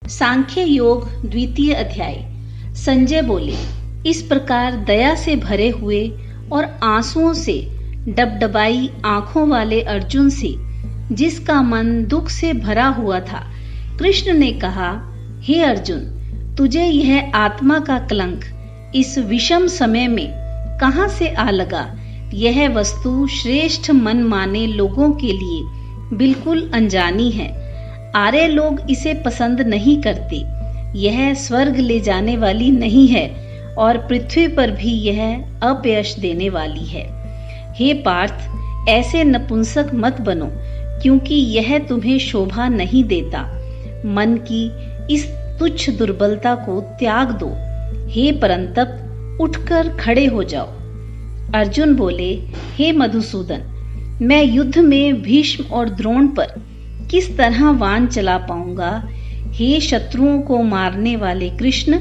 सांख्य योग द्वितीय अध्याय। संजय बोले, इस प्रकार दया से भरे हुए और आंसुओं से डबडबाई आंखों वाले अर्जुन से, जिसका मन दुख से भरा हुआ था, कृष्ण ने कहा, हे अर्जुन, तुझे यह आत्मा का कलंक इस विषम समय में कहां से आ लगा? यह वस्तु श्रेष्ठ मन माने लोगों के लिए बिल्कुल अनजानी है। आर्य लोग इसे पसंद नहीं करते। यह स्वर्ग ले जाने वाली नहीं है और पृथ्वी पर भी यह अपयश देने वाली है। हे पार्थ, ऐसे नपुंसक मत बनो, क्योंकि यह तुम्हें शोभा नहीं देता। मन की इस तुच्छ दुर्बलता को त्याग दो। हे परंतप, उठकर खड़े हो जाओ। अर्जुन बोले, हे मधुसूदन, मैं युद्ध में भीष्म और द्रोण पर किस तरह वाण चला पाऊंगा? हे शत्रुओं को मारने वाले कृष्ण,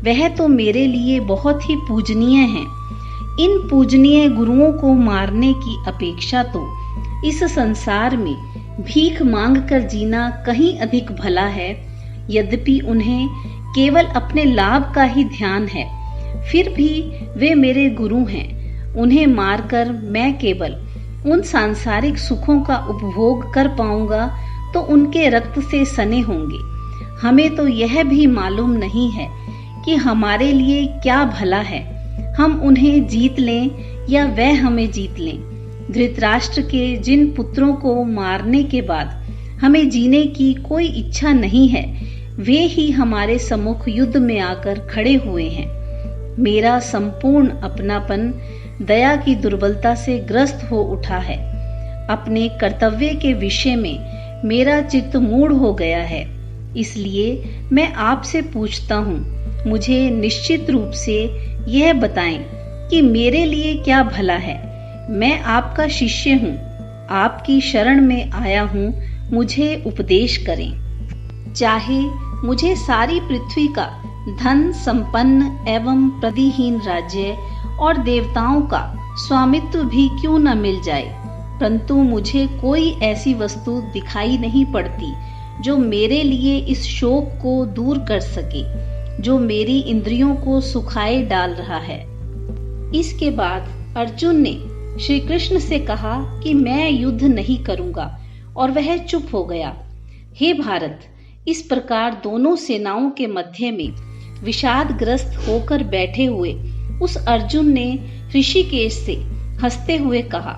वह तो मेरे लिए बहुत ही पूजनीय हैं। इन पूजनीय गुरुओं को मारने की अपेक्षा तो इस संसार में भीख मांग कर जीना कहीं अधिक भला है। यद्यपि उन्हें केवल अपने लाभ का ही ध्यान है, फिर भी वे मेरे गुरु हैं। उन्हें मारकर मैं केवल उन सांसारिक सुखों का उपभोग कर पाऊंगा तो उनके रक्त से सने होंगे। हमें तो यह भी मालूम नहीं है कि हमारे लिए क्या भला है। हम उन्हें जीत लें या वह हमें जीत लें। धृतराष्ट्र के जिन पुत्रों को मारने के बाद हमें जीने की कोई इच्छा नहीं है, वे ही हमारे सम्मुख युद्ध में आकर खड़े हुए हैं। मेरा संपूर्ण अपनापन दया की दुर्बलता से ग्रस्त हो उठा है। अपने कर्तव्य के विषय में मेरा चित्त मूढ़ हो गया है। इसलिए मैं आपसे पूछता हूँ, मुझे निश्चित रूप से यह बताएं कि मेरे लिए क्या भला है। मैं आपका शिष्य हूँ, आपकी शरण में आया हूँ, मुझे उपदेश करें। चाहे मुझे सारी पृथ्वी का धन संपन्न एवं प्रदिहीन राज्य और देवताओं का स्वामित्व भी क्यों न मिल जाए, परंतु मुझे कोई ऐसी वस्तु दिखाई नहीं पड़ती जो मेरे लिए इस शोक को दूर कर सके, जो मेरी इंद्रियों को सुखाए डाल रहा है। इसके बाद अर्जुन ने श्री कृष्ण से कहा कि मैं युद्ध नहीं करूंगा, और वह चुप हो गया। हे भारत, इस प्रकार दोनों सेनाओं के मध्य में विषादग्रस्त होकर बैठे हुए उस अर्जुन ने ऋषिकेश से हंसते हुए कहा,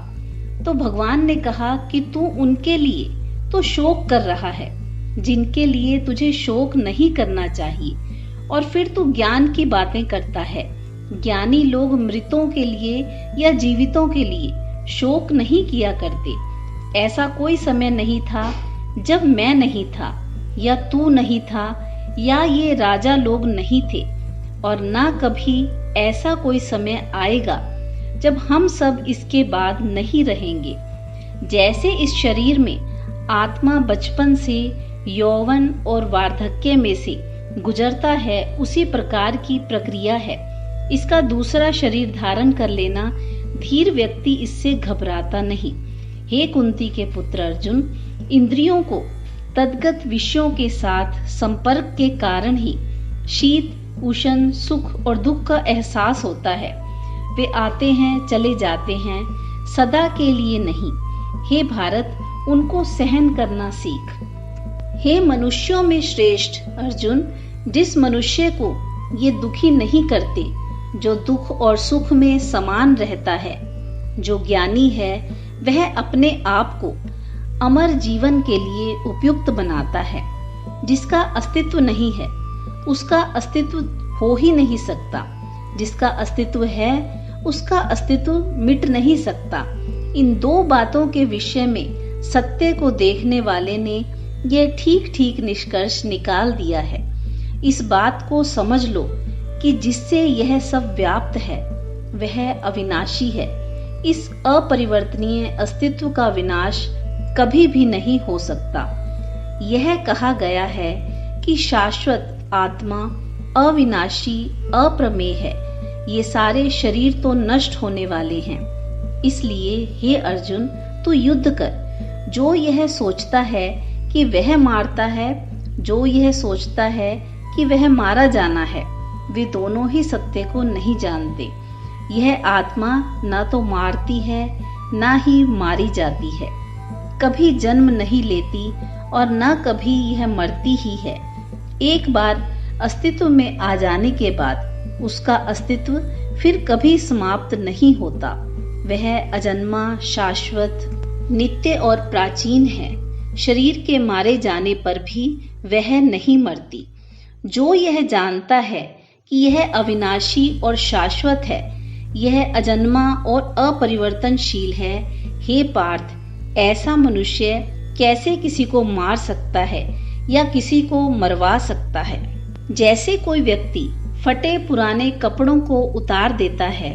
तो भगवान ने कहा कि तू उनके लिए तो शोक कर रहा है जिनके लिए तुझे शोक नहीं करना चाहिए, और फिर तू ज्ञान की बातें करता है। ज्ञानी लोग मृतों के लिए या जीवितों के लिए शोक नहीं किया करते। ऐसा कोई समय नहीं था जब मैं नहीं था, या तू नहीं था, या ये राजा लोग नहीं थे, और ना कभी ऐसा कोई समय आएगा जब हम सब इसके बाद नहीं रहेंगे। जैसे इस शरीर में आत्मा बचपन से यौवन और वार्धक्य में से गुजरता है, उसी प्रकार की प्रक्रिया है इसका दूसरा शरीर धारण कर लेना। धीर व्यक्ति इससे घबराता नहीं। हे कुंती के पुत्र अर्जुन, इंद्रियों को तद्गत विषयों के साथ संपर्क के कारण ही शीत, उष्ण, सुख और दुख का एहसास होता है। वे आते हैं, चले जाते हैं, सदा के लिए नहीं। हे भारत, उनको सहन करना सीख। हे मनुष्यों में श्रेष्ठ अर्जुन, जिस मनुष्य को ये दुखी नहीं करते, जो दुख और सुख में समान रहता है, जो ज्ञानी है, वह अपने आप को अमर जीवन के लिए उपयुक्त बनाता है। जिसका अस्तित्व नहीं है, उसका अस्तित्व हो ही नहीं सकता। जिसका अस्तित्व है, उसका अस्तित्व मिट नहीं सकता। इन दो बातों के विषय में सत्य को देखने वाले ने यह ठीक ठीक निष्कर्ष निकाल दिया है। इस बात को समझ लो कि जिससे यह सब व्याप्त है, वह अविनाशी है। इस अपरिवर्तनीय अस्तित्व का विनाश कभी भी नहीं हो सकता। यह कहा गया है कि शाश्वत आत्मा अविनाशी, अप्रमेय है। ये सारे शरीर तो नष्ट होने वाले हैं। इसलिए हे अर्जुन, तू युद्ध कर। जो यह सोचता है कि वह मारता है जो यह सोचता है कि वह मारा जाना है, वे दोनों ही सत्य को नहीं जानते। यह आत्मा न तो मारती है न ही मारी जाती है, कभी जन्म नहीं लेती और न कभी यह मरती ही है। एक बार अस्तित्व में आ जाने के बाद उसका अस्तित्व फिर कभी समाप्त नहीं होता। वह अजन्मा, शाश्वत, नित्य और प्राचीन है। शरीर के मारे जाने पर भी वह नहीं मरती। जो यह जानता है कि यह अविनाशी और शाश्वत है, यह अजन्मा और अपरिवर्तनशील है, हे पार्थ, ऐसा मनुष्य कैसे किसी को मार सकता है या किसी को मरवा सकता है? जैसे कोई व्यक्ति फटे पुराने कपड़ों को उतार देता है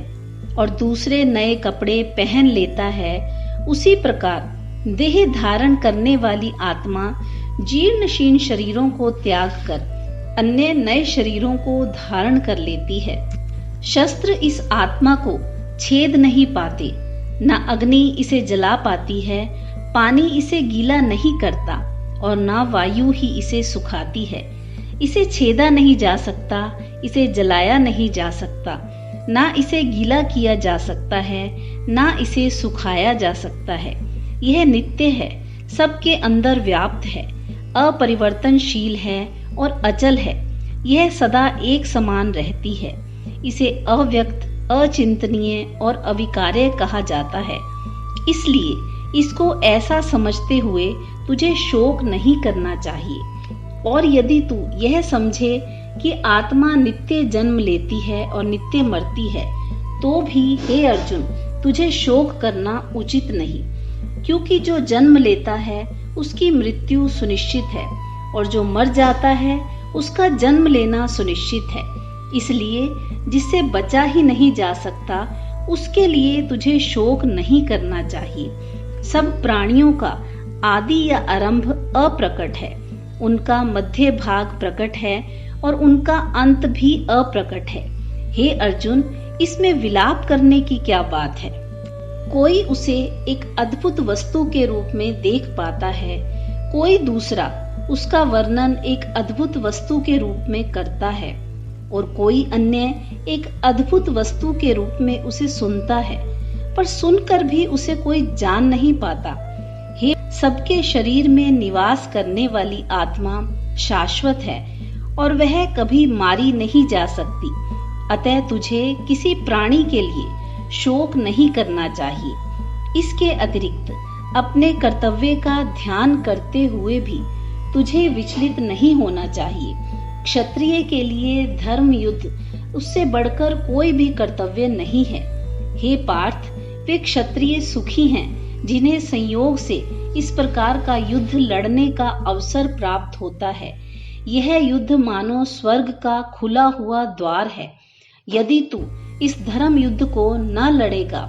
और दूसरे नए कपड़े पहन लेता है, उसी प्रकार देह धारण करने वाली आत्मा जीर्ण शरीरों को त्याग कर अन्य नए शरीरों को धारण कर लेती है। शस्त्र इस आत्मा को छेद नहीं पाते, न अग्नि इसे जला पाती है, पानी इसे गीला नहीं करता और न वायु ही इसे सुखाती है। इसे छेदा नहीं जा सकता, इसे जलाया नहीं जा सकता, ना इसे गीला किया जा सकता है, ना इसे सुखाया जा सकता है। यह नित्य है, सबके अंदर व्याप्त है, अपरिवर्तनशील है और अचल है। यह सदा एक समान रहती है। इसे अव्यक्त, अचिंतनीय और अविकार्य कहा जाता है। इसलिए इसको ऐसा समझते हुए तुझे शोक नहीं करना चाहिए। और यदि तू यह समझे कि आत्मा नित्य जन्म लेती है और नित्य मरती है, तो भी हे अर्जुन, तुझे शोक करना उचित नहीं, क्योंकि जो जन्म लेता है उसकी मृत्यु सुनिश्चित है और जो मर जाता है उसका जन्म लेना सुनिश्चित है। इसलिए जिससे बचा ही नहीं जा सकता, उसके लिए तुझे शोक नहीं करना चाहिए। सब प्राणियों का आदि या आरंभ अप्रकट है, उनका मध्य भाग प्रकट है और उनका अंत भी अप्रकट है। हे अर्जुन, इसमें विलाप करने की क्या बात है? कोई उसे एक अद्भुत वस्तु के रूप में देख पाता है, कोई दूसरा उसका वर्णन एक अद्भुत वस्तु के रूप में करता है और कोई अन्य एक अद्भुत वस्तु के रूप में उसे सुनता है, पर सुनकर भी उसे कोई जान नहीं पाता। हे, सबके शरीर में निवास करने वाली आत्मा शाश्वत है और वह कभी मारी नहीं जा सकती। अतः तुझे किसी प्राणी के लिए शोक नहीं करना चाहिए। इसके अतिरिक्त अपने कर्तव्य का ध्यान करते हुए भी तुझे विचलित नहीं होना चाहिए। क्षत्रिय के लिए धर्म युद्ध, उससे बढ़कर कोई भी कर्तव्य नहीं है। हे पार्थ, वे क्षत्रिय सुखी हैं जिन्हें संयोग से इस प्रकार का युद्ध लड़ने का अवसर प्राप्त होता है। यह युद्ध मानो स्वर्ग का खुला हुआ द्वार है। यदि तू इस धर्म युद्ध को न लड़ेगा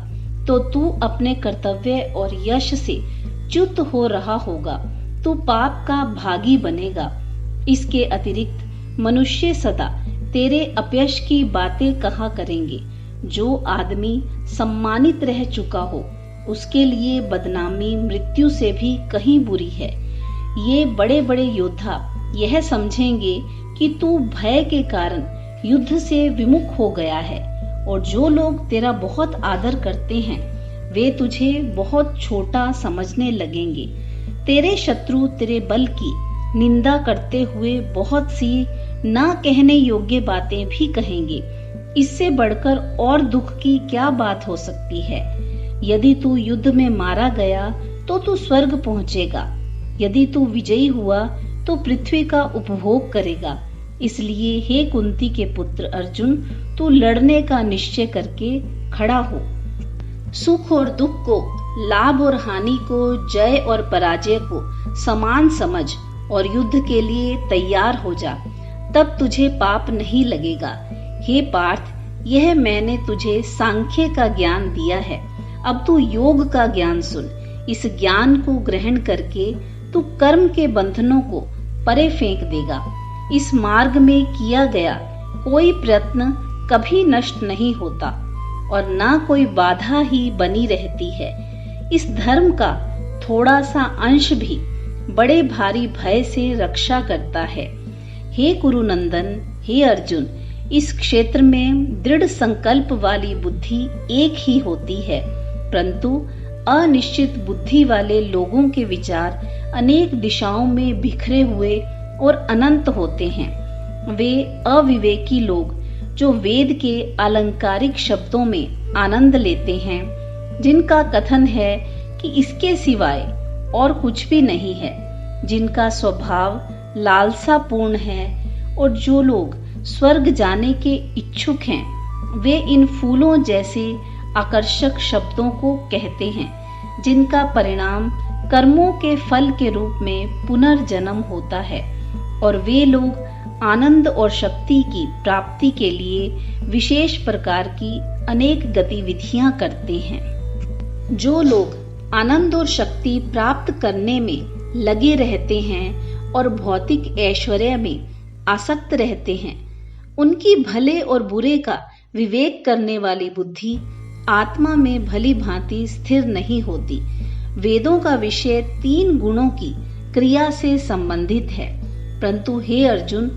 तो तू अपने कर्तव्य और यश से च्युत हो रहा होगा, तू पाप का भागी बनेगा। इसके अतिरिक्त मनुष्य सदा तेरे अपयश की बातें कहा करेंगे। जो आदमी सम्मानित रह चुका हो, उसके लिए बदनामी मृत्यु से भी कहीं बुरी है। ये बड़े बड़े योद्धा यह समझेंगे कि तू भय के कारण युद्ध से विमुख हो गया है, और जो लोग तेरा बहुत आदर करते हैं वे तुझे बहुत छोटा समझने लगेंगे। तेरे शत्रु तेरे बल की निंदा करते हुए बहुत सी ना कहने योग्य बातें भी कहेंगे। इससे बढ़कर और दुख की क्या बात हो सकती है? यदि तू युद्ध में मारा गया तो तू स्वर्ग पहुंचेगा, यदि तू विजयी हुआ तो पृथ्वी का उपभोग करेगा। इसलिए हे कुंती के पुत्र अर्जुन, तू लड़ने का निश्चय करके खड़ा हो। सुख और दुख को, लाभ और हानि को, जय और पराजय को समान समझ और युद्ध के लिए तैयार हो जा, तब तुझे पाप नहीं लगेगा। हे पार्थ, यह मैंने तुझे सांख्य का ज्ञान दिया है, अब तू योग का ज्ञान सुन। इस ज्ञान को ग्रहण करके तू कर्म के बंधनों को परे फेंक देगा। इस मार्ग में किया गया कोई प्रयत्न कभी नष्ट नहीं होता और ना कोई बाधा ही बनी रहती है। इस धर्म का थोड़ा सा अंश भी बड़े भारी भय से रक्षा करता है। हे कुरुनंदन, हे अर्जुन, इस क्षेत्र में दृढ़ संकल्प वाली बुद्धि एक ही होती है, परंतु अनिश्चित बुद्धि वाले लोगों के विचार अनेक दिशाओं में बिखरे हुए और अनंत होते हैं। वे अविवेकी लोग जो वेद के अलंकारिक शब्दों में आनंद लेते हैं, जिनका कथन है कि इसके सिवाय और कुछ भी नहीं है, जिनका स्वभाव लालसापूर्ण है, और जो लोग स्वर्ग जाने के इच्छुक हैं, वे इन फूलों जैसे आकर्षक शब्दों को कहते हैं, जिनका परिणाम कर्मों के फल के रूप में पुनर्जन्म होता है। और वे लोग आनंद और शक्ति की प्राप्ति के लिए विशेष प्रकार की अनेक गतिविधियां करते हैं। जो लोग आनंद और शक्ति प्राप्त करने में लगे रहते हैं और भौतिक ऐश्वर्य में आसक्त रहते हैं, उनकी भले और बुरे का विवेक करने वाली बुद्धि आत्मा में भली भांति स्थिर नहीं होती। वेदों का विषय 3 गुणों की क्रिया से संबंधित है, परंतु हे अर्जुन,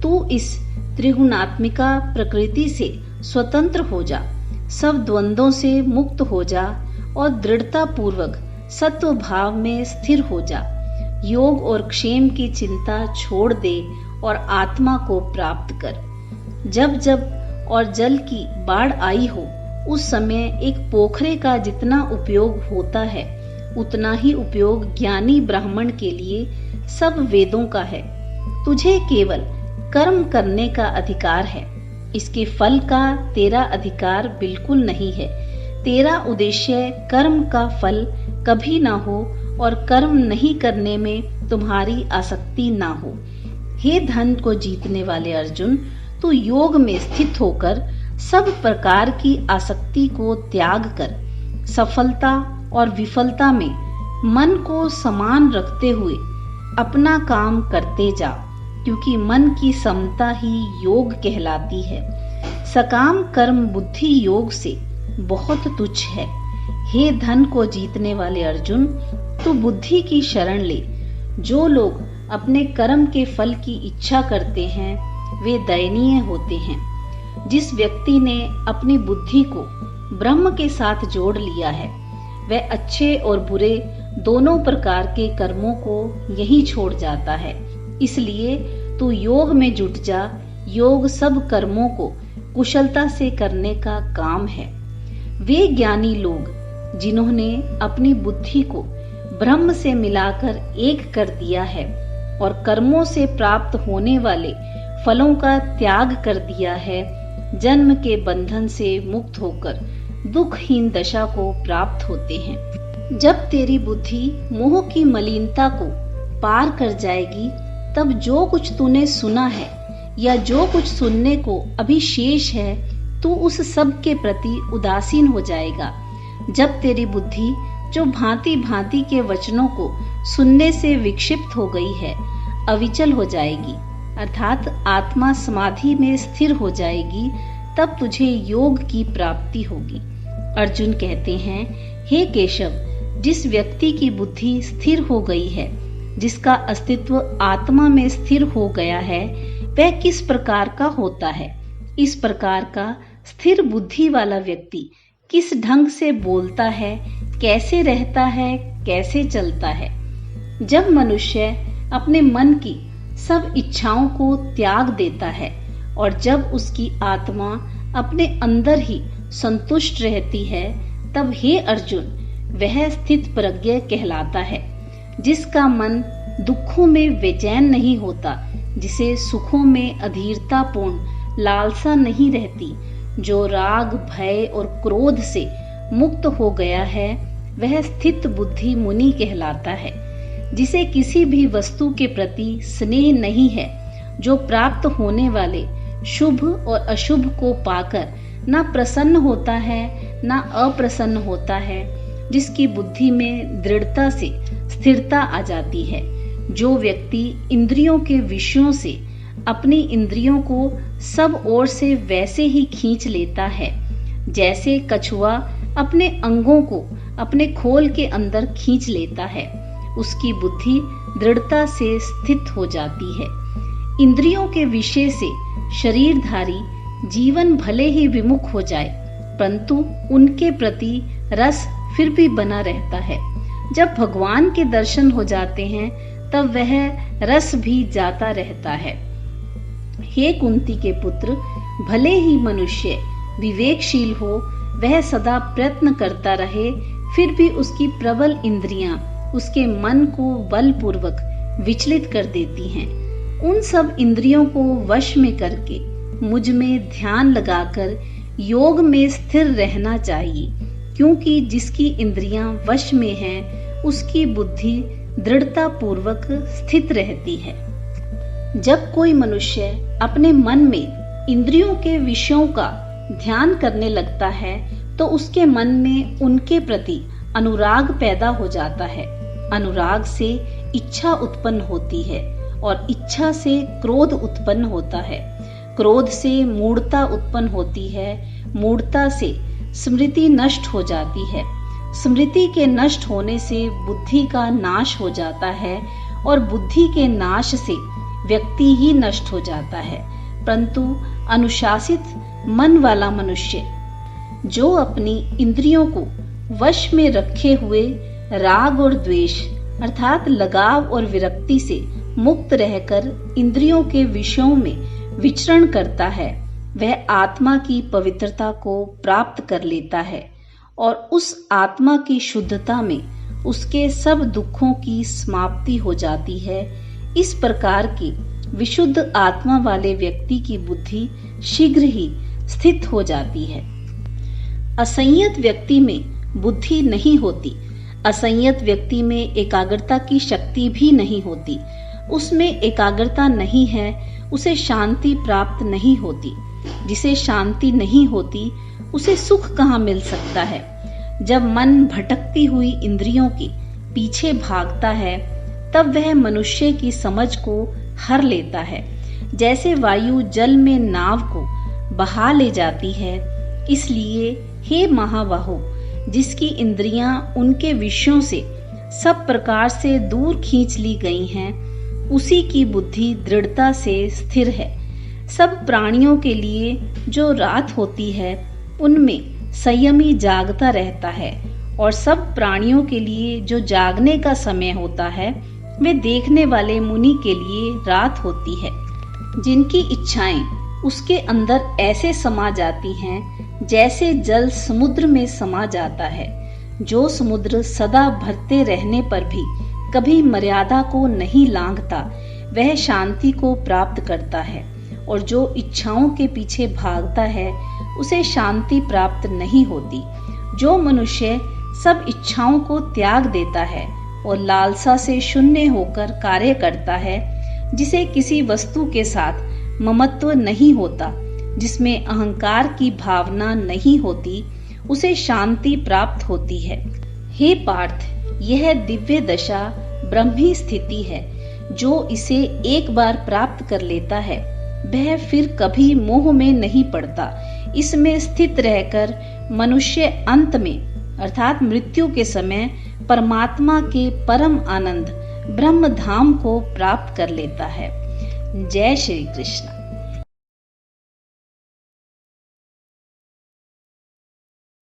तू इस त्रिगुणात्मिका प्रकृति से स्वतंत्र हो जा, सब द्वंद्वों से मुक्त हो जा और दृढ़ता पूर्वक सत्व भाव में स्थिर हो जा। योग और क्षेम की चिंता छोड़ दे और आत्मा को प्राप्त कर। जब जब और जल की बाढ़ आई हो, उस समय एक पोखरे का जितना उपयोग होता है, उतना ही उपयोग ज्ञानी ब्राह्मण के लिए सब वेदों का है। तुझे केवल कर्म करने का अधिकार है, इसके फल का तेरा अधिकार बिल्कुल नहीं है। तेरा उद्देश्य कर्म का फल कभी ना हो और कर्म नहीं करने में तुम्हारी आसक्ति ना हो। हे धन को जीतने वाले अर्जुन, तू योग में स्थित होकर सब प्रकार की आसक्ति को त्याग कर सफलता और विफलता में मन को समान रखते हुए अपना काम करते जा, क्योंकि मन की समता ही योग कहलाती है। सकाम कर्म बुद्धि योग से बहुत तुच्छ है। हे धन को जीतने वाले अर्जुन, तू बुद्धि की शरण ले। जो लोग अपने कर्म के फल की इच्छा करते हैं, वे दयनीय होते हैं। जिस व्यक्ति ने अपनी बुद्धि को ब्रह्म के साथ जोड़ लिया है, वह अच्छे और बुरे दोनों प्रकार के कर्मों को यहीं छोड़ जाता है। इसलिए तू योग में जुट जा। योग सब कर्मों को कुशलता से करने का काम है। वे ज्ञानी लोग जिन्होंने अपनी बुद्धि को ब्रह्म से मिलाकर एक कर दिया है और कर्मों से प्राप्त होने वाले फलों का त्याग कर दिया है, जन्म के बंधन से मुक्त होकर दुखहीन दशा को प्राप्त होते हैं। जब तेरी बुद्धि मोह की मलिनता को पार कर जाएगी, तब जो कुछ तूने सुना है या जो कुछ सुनने को अभी शेष है, तू उस सब के प्रति उदासीन हो जाएगा। जब तेरी बुद्धि जो भांति भांति के वचनों को सुनने से विक्षिप्त हो गई है, अविचल हो जाएगी, अर्थात आत्मा समाधि में स्थिर हो जाएगी, तब तुझे योग की प्राप्ति होगी। अर्जुन कहते हैं, हे केशव, जिस व्यक्ति की बुद्धि स्थिर हो गई है, जिसका अस्तित्व आत्मा में स्थिर हो गया है, वह किस प्रकार का होता है? इस प्रकार का स्थिर बुद्धि वाला व्यक्ति किस ढंग से बोलता है, कैसे रहता है, कैसे चलता है? जब मनुष्य अपने मन की सब इच्छाओं को त्याग देता है और जब उसकी आत्मा अपने अंदर ही संतुष्ट रहती है, तब हे अर्जुन, वह स्थित प्रज्ञ कहलाता है। जिसका मन दुखों में बेचैन नहीं होता, जिसे सुखों में अधीरतापूर्ण लालसा नहीं रहती, जो राग, भय और क्रोध से मुक्त हो गया है, वह स्थित बुद्धि मुनि कहलाता है। जिसे किसी भी वस्तु के प्रति स्नेह नहीं है, जो प्राप्त होने वाले शुभ और अशुभ को पाकर न प्रसन्न होता है न अप्रसन्न होता है, जिसकी बुद्धि में दृढ़ता से स्थिरता आ जाती है। जो व्यक्ति इंद्रियों के विषयों से अपनी इंद्रियों को सब ओर से वैसे ही खींच लेता है, जैसे कछुआ अपने अंगों को अपने खोल के अंदर खींच लेता है, उसकी बुद्धि दृढ़ता से स्थित हो जाती है। इंद्रियों के विषय से शरीरधारी जीवन भले ही विमुख हो जाए, परंतु उनके प्रति रस फिर भी बना रहता है। जब भगवान के दर्शन हो जाते हैं तब वह रस भी जाता रहता है। हे कुंती के पुत्र, भले ही मनुष्य विवेकशील हो, वह सदा प्रयत्न करता रहे, फिर भी उसकी प्रबल इंद्रियां उसके मन को बलपूर्वक विचलित कर देती हैं। उन सब इंद्रियों को वश में करके मुझ में ध्यान लगाकर योग में स्थिर रहना चाहिए, क्योंकि जिसकी इंद्रियां वश में हैं, उसकी बुद्धि दृढ़ता पूर्वक स्थित रहती है। जब कोई मनुष्य अपने मन में इंद्रियों के विषयों का ध्यान करने लगता है तो उसके मन में उनके प्रति अनुराग पैदा हो जाता है। अनुराग से इच्छा उत्पन्न होती है और इच्छा से क्रोध उत्पन्न होता है। क्रोध से मूढ़ता उत्पन्न होती है। मूढ़ता से स्मृति नष्ट हो जाती है। स्मृति के नष्ट होने से बुद्धि का नाश हो जाता है और बुद्धि के नाश से व्यक्ति ही नष्ट हो जाता है। परंतु अनुशासित मन वाला मनुष्य जो अपनी इंद्रियों को वश में रखे हुए राग और द्वेष अर्थात लगाव और विरक्ति से मुक्त रहकर इंद्रियों के विषयों में विचरण करता है, वह आत्मा की पवित्रता को प्राप्त कर लेता है और उस आत्मा की शुद्धता में उसके सब दुखों की समाप्ति हो जाती है। इस प्रकार की विशुद्ध आत्मा वाले व्यक्ति की बुद्धि शीघ्र ही स्थित हो जाती है। असंयत व्यक्ति में बुद्धि नहीं होती। असंयत व्यक्ति में एकाग्रता की शक्ति भी नहीं होती। उसमें एकाग्रता नहीं है, उसे शांति प्राप्त नहीं होती। जिसे शांति नहीं होती उसे सुख कहाँ मिल सकता है। जब मन भटकती हुई इंद्रियों के पीछे भागता है तब वह मनुष्य की समझ को हर लेता है। जैसे वायु जल में नाव को बहा ले जाती है, इसलिए हे महाबाहो, जिसकी इंद्रियां उनके विषयों से सब प्रकार से दूर खींच ली गई हैं, उसी की बुद्धि दृढ़ता से स्थिर है। सब प्राणियों के लिए जो रात होती है उनमें संयमी जागता रहता है और सब प्राणियों के लिए जो जागने का समय होता है वे देखने वाले मुनि के लिए रात होती है। जिनकी इच्छाएं उसके अंदर ऐसे समा जाती हैं जैसे जल समुद्र में समा जाता है। जो समुद्र सदा भरते रहने पर भी कभी मर्यादा को नहीं लांघता, वह शांति को प्राप्त करता है, और जो इच्छाओं के पीछे भागता है उसे शांति प्राप्त नहीं होती। जो मनुष्य सब इच्छाओं को त्याग देता है और लालसा से शून्य होकर कार्य करता है, जिसे किसी वस्तु के साथ ममत्व नहीं होता, जिसमें अहंकार की भावना नहीं होती, उसे शांति प्राप्त होती है। हे पार्थ, यह दिव्य दशा ब्रह्मी स्थिति है। जो इसे एक बार प्राप्त कर लेता है वह फिर कभी मोह में नहीं पड़ता। इसमें स्थित रहकर मनुष्य अंत में अर्थात मृत्यु के समय परमात्मा के परम आनंद ब्रह्म धाम को प्राप्त कर लेता है। जय श्री कृष्ण।